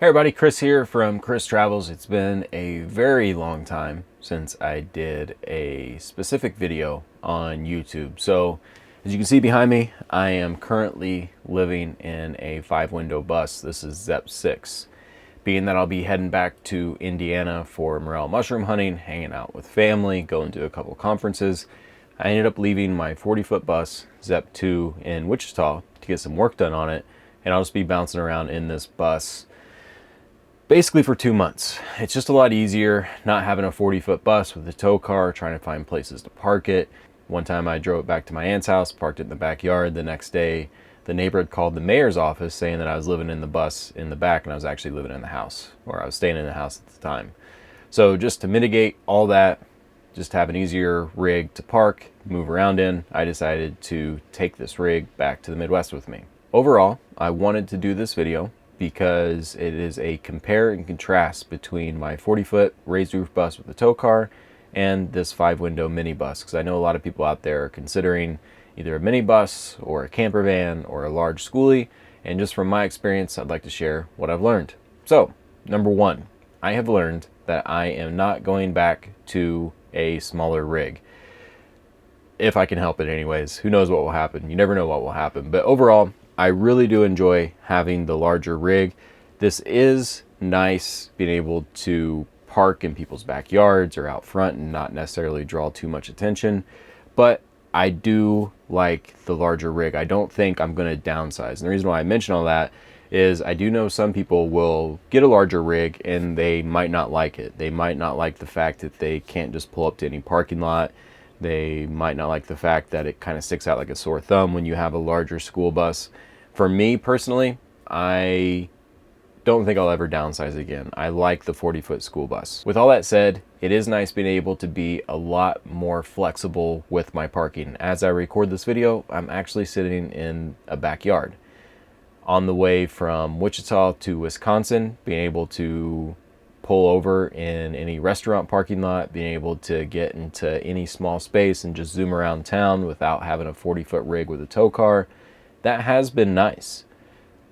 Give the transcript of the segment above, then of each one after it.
Hey everybody, Chris here from Chris Travels. It's been a very long time since I did a specific video on YouTube. So as you can see behind me, I am currently living in a 5-window bus. This is ZEP 6. Being that I'll be heading back to Indiana for morel mushroom hunting, hanging out with family, going to a couple conferences, I ended up leaving my 40-foot bus, ZEP 2, in Wichita to get some work done on it, and I'll just be bouncing around in this bus basically for 2 months. It's just a lot easier not having a 40-foot bus with a tow car, trying to find places to park it. One time I drove it back to my aunt's house, parked it in the backyard. The next day, the neighbor had called the mayor's office saying that I was living in the bus in the back and I was actually living in the house, or I was staying in the house at the time. So just to mitigate all that, just have an easier rig to park, move around in, I decided to take this rig back to the Midwest with me. Overall, I wanted to do this video because it is a compare and contrast between my 40-foot raised roof bus with a tow car and this 5-window minibus, because I know a lot of people out there are considering either a minibus or a camper van or a large Skoolie, and just from my experience, I'd like to share what I've learned. So, number one, I have learned that I am not going back to a smaller rig. If I can help it anyways. Who knows what will happen? You never know what will happen. But overall, I really do enjoy having the larger rig. This is nice being able to park in people's backyards or out front and not necessarily draw too much attention. But I do like the larger rig. I don't think I'm going to downsize. And the reason why I mention all that is I do know some people will get a larger rig and they might not like it. They might not like the fact that they can't just pull up to any parking lot. They might not like the fact that it kind of sticks out like a sore thumb when you have a larger school bus. For me personally, I don't think I'll ever downsize again. I like the 40-foot school bus. With all that said, it is nice being able to be a lot more flexible with my parking. As I record this video, I'm actually sitting in a backyard. On the way from Wichita to Wisconsin, being able to pull over in any restaurant parking lot, being able to get into any small space and just zoom around town without having a 40-foot rig with a tow car, that has been nice.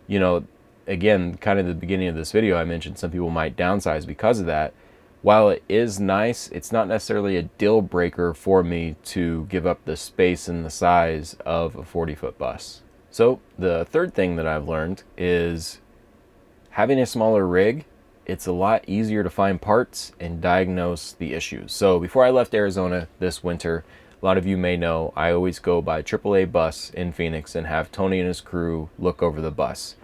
You know, again, kind of the beginning of this video, I mentioned some people might downsize because of that. While it is nice, it's not necessarily a deal breaker for me to give up the space and the size of a 40-foot bus. So the third thing that I've learned is having a smaller rig, it's a lot easier to find parts and diagnose the issues. So before I left Arizona this winter, a lot of you may know I always go by AAA bus in Phoenix and have Tony and his crew look over the bus.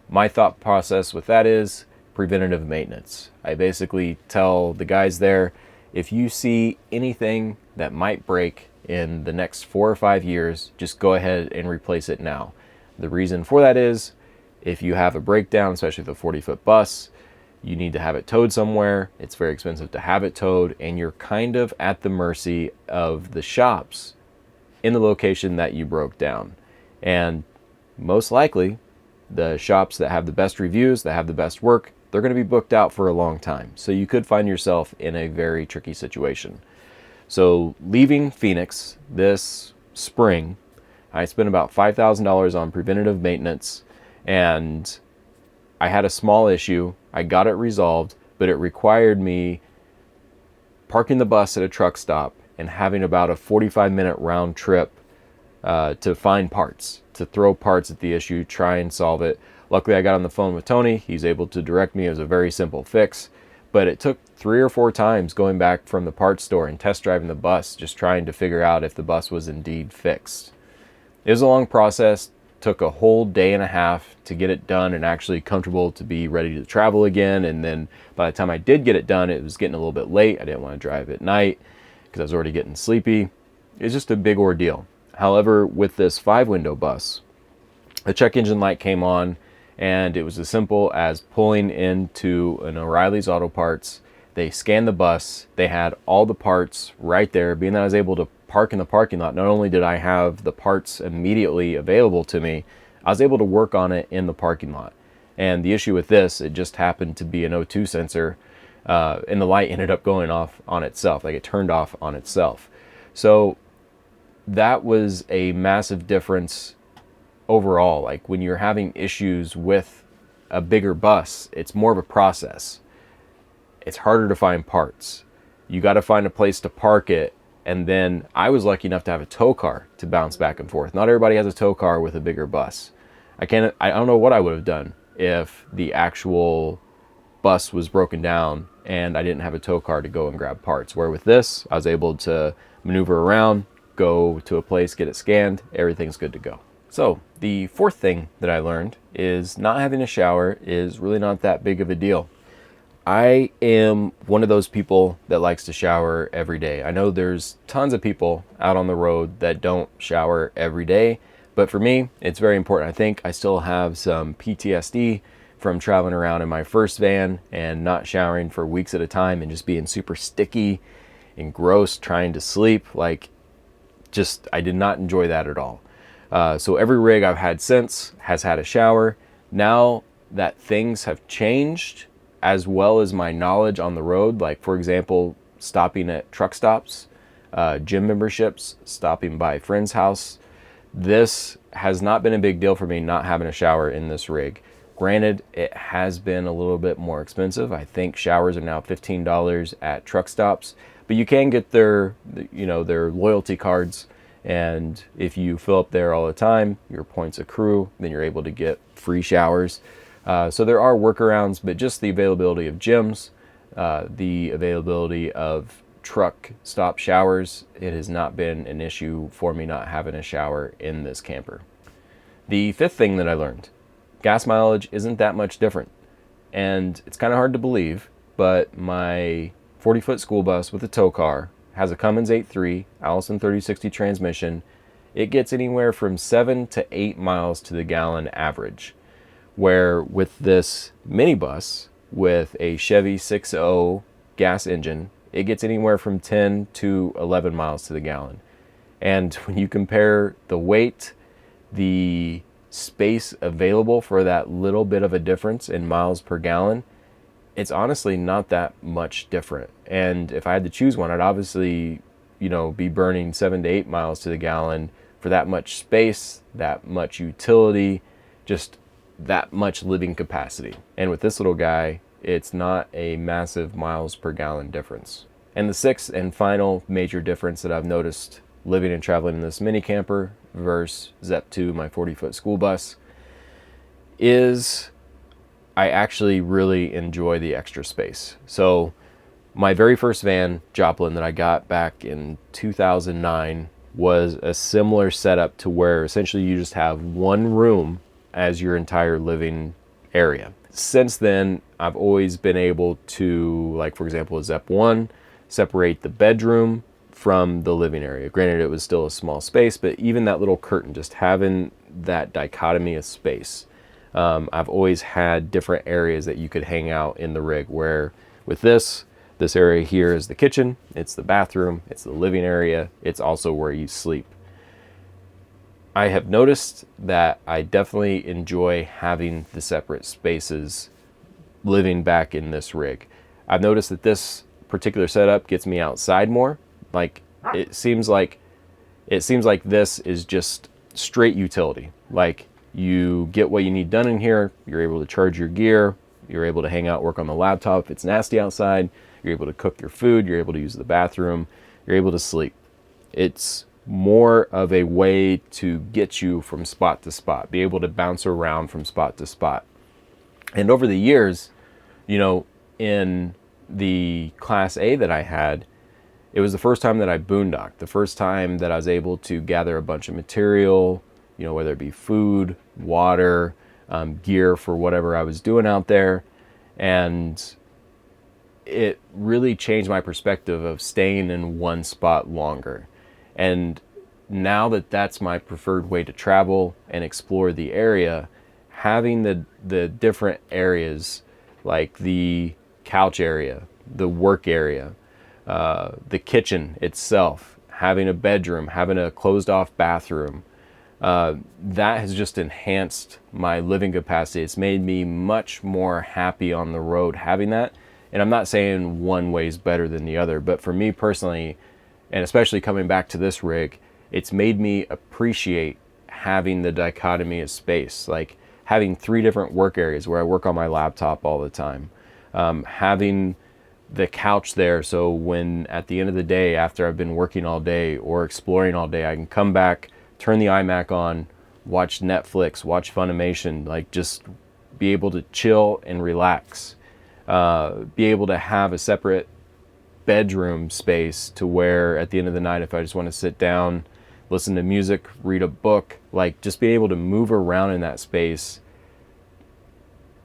My thought process with that is preventative maintenance. I basically tell the guys there, if you see anything that might break in the next 4 or 5 years, just go ahead and replace it now. The reason for that is if you have a breakdown, especially with a 40-foot bus, you need to have it towed somewhere. It's very expensive to have it towed, and you're kind of at the mercy of the shops in the location that you broke down. And most likely, the shops that have the best reviews, that have the best work, they're going to be booked out for a long time. So you could find yourself in a very tricky situation. So leaving Phoenix this spring, I spent about $5,000 on preventative maintenance, and I had a small issue. I got it resolved, but it required me parking the bus at a truck stop and having about a 45-minute round trip to find parts, to throw parts at the issue, try and solve it. Luckily, I got on the phone with Tony. He's able to direct me. It was a very simple fix, but it took 3 or 4 times going back from the parts store and test driving the bus, just trying to figure out if the bus was indeed fixed. It was a long process. Took a whole day and a half to get it done and actually comfortable to be ready to travel again. And then by the time I did get it done, it was getting a little bit late. I didn't want to drive at night because I was already getting sleepy. It's just a big ordeal. However, with this 5-window bus, the check engine light came on, and it was as simple as pulling into an O'Reilly's Auto Parts. They scanned the bus. They had all the parts right there. Being that I was able to park in the parking lot, not only did I have the parts immediately available to me, I was able to work on it in the parking lot. And the issue with this, it just happened to be an O2 sensor, and the light ended up going off on itself, like it turned off on itself. So that was a massive difference overall. Like when you're having issues with a bigger bus, it's more of a process. It's harder to find parts. You got to find a place to park it. And then I was lucky enough to have a tow car to bounce back and forth. Not everybody has a tow car with a bigger bus. I don't know what I would have done if the actual bus was broken down and I didn't have a tow car to go and grab parts. Where with this, I was able to maneuver around, go to a place, get it scanned, everything's good to go. So the fourth thing that I learned is not having a shower is really not that big of a deal. I am one of those people that likes to shower every day. I know there's tons of people out on the road that don't shower every day, but for me, it's very important. I think I still have some PTSD from traveling around in my first van and not showering for weeks at a time and just being super sticky and gross trying to sleep. I did not enjoy that at all. So every rig I've had since has had a shower. Now that things have changed, as well as my knowledge on the road, like for example, stopping at truck stops, gym memberships, stopping by a friend's house, this has not been a big deal for me not having a shower in this rig. Granted, it has been a little bit more expensive. I think showers are now $15 at truck stops, but you can get their loyalty cards. And if you fill up there all the time, your points accrue, then you're able to get free showers. So there are workarounds, but just the availability of gyms, the availability of truck stop showers, it has not been an issue for me not having a shower in this camper. The fifth thing that I learned, gas mileage isn't that much different. And it's kind of hard to believe, but my 40-foot school bus with a tow car has a Cummins 8.3 Allison 3060 transmission. It gets anywhere from 7 to 8 miles to the gallon average. Where with this minibus with a Chevy 6.0 gas engine, it gets anywhere from 10 to 11 miles to the gallon. And when you compare the weight, the space available for that little bit of a difference in miles per gallon, it's honestly not that much different. And if I had to choose one, I'd obviously, be burning 7 to 8 miles to the gallon for that much space, that much utility, just that much living capacity. And with this little guy, it's not a massive miles per gallon difference. And the sixth and final major difference that I've noticed living and traveling in this mini camper versus Zep 2, my 40-foot school bus, is I actually really enjoy the extra space. So my very first van, Joplin, that I got back in 2009 was a similar setup to where essentially you just have one room as your entire living area. Since then, I've always been able to, like for example, a Zep 1, separate the bedroom from the living area. Granted, it was still a small space, but even that little curtain, just having that dichotomy of space. I've always had different areas that you could hang out in the rig, where with this area here is the kitchen, it's the bathroom, it's the living area, it's also where you sleep. I have noticed that I definitely enjoy having the separate spaces living back in this rig. I've noticed that this particular setup gets me outside more. Like it seems like this is just straight utility. Like you get what you need done in here, you're able to charge your gear, you're able to hang out, work on the laptop if it's nasty outside, you're able to cook your food, you're able to use the bathroom, you're able to sleep. It's more of a way to get you from spot to spot, be able to bounce around from spot to spot. And over the years, in the Class A that I had, it was the first time that I boondocked, the first time that I was able to gather a bunch of material, whether it be food, water, gear for whatever I was doing out there. And it really changed my perspective of staying in one spot longer. And now that that's my preferred way to travel and explore the area, having the different areas, like the couch area, the work area, the kitchen itself, having a bedroom, having a closed off bathroom, that has just enhanced my living capacity. It's made me much more happy on the road having that. And I'm not saying one way is better than the other, but for me personally, and especially coming back to this rig, it's made me appreciate having the dichotomy of space. Like having 3 different work areas where I work on my laptop all the time, having the couch there, so when at the end of the day, after I've been working all day or exploring all day, I can come back, turn the iMac on, watch Netflix, watch Funimation, like just be able to chill and relax, be able to have a separate bedroom space to where at the end of the night, if I just want to sit down, listen to music, read a book, like just being able to move around in that space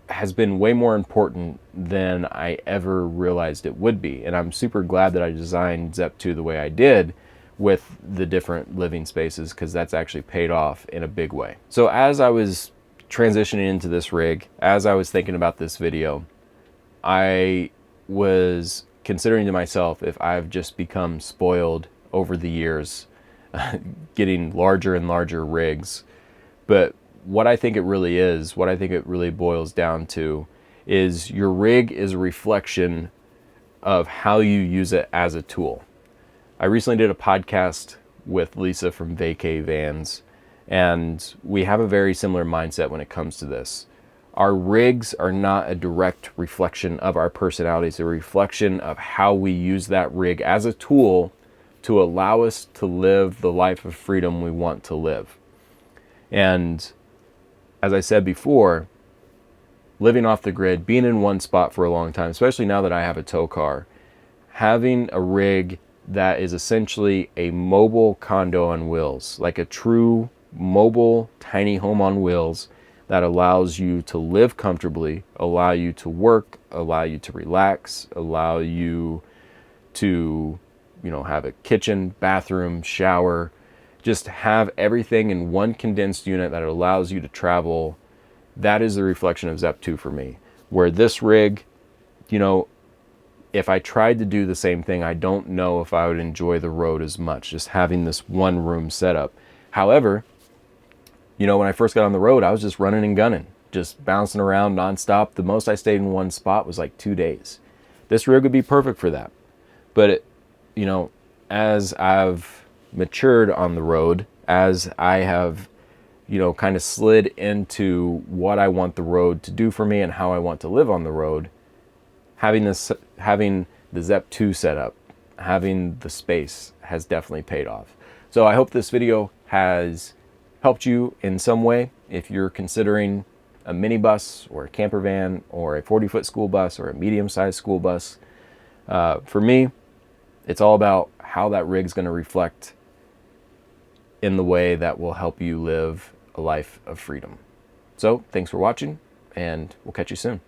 has been way more important than I ever realized it would be. And I'm super glad that I designed Zep 2 the way I did with the different living spaces, because that's actually paid off in a big way. So as I was transitioning into this rig, as I was thinking about this video, I was considering to myself if I've just become spoiled over the years getting larger and larger rigs. But what I think it really is, what I think it really boils down to, is your rig is a reflection of how you use it as a tool. I recently did a podcast with Lisa from Vacay Vans, and we have a very similar mindset when it comes to this. Our rigs are not a direct reflection of our personalities, a reflection of how we use that rig as a tool to allow us to live the life of freedom we want to live. And as I said before, living off the grid, being in one spot for a long time, especially now that I have a tow car, having a rig that is essentially a mobile condo on wheels, like a true mobile tiny home on wheels that allows you to live comfortably, allow you to work, allow you to relax, allow you to, have a kitchen, bathroom, shower, just have everything in one condensed unit that allows you to travel. That is the reflection of Zep 2 for me. Where this rig, if I tried to do the same thing, I don't know if I would enjoy the road as much, just having this one room setup. However, when I first got on the road, I was just running and gunning, just bouncing around nonstop. The most I stayed in one spot was like 2 days. This rig would be perfect for that. But, as I've matured on the road, as I have, kind of slid into what I want the road to do for me and how I want to live on the road, having the Zep 2 setup, having the space has definitely paid off. So I hope this video has helped you in some way. If you're considering a minibus or a camper van or a 40-foot school bus or a medium-sized school bus, for me, it's all about how that rig's going to reflect in the way that will help you live a life of freedom. So thanks for watching, and we'll catch you soon.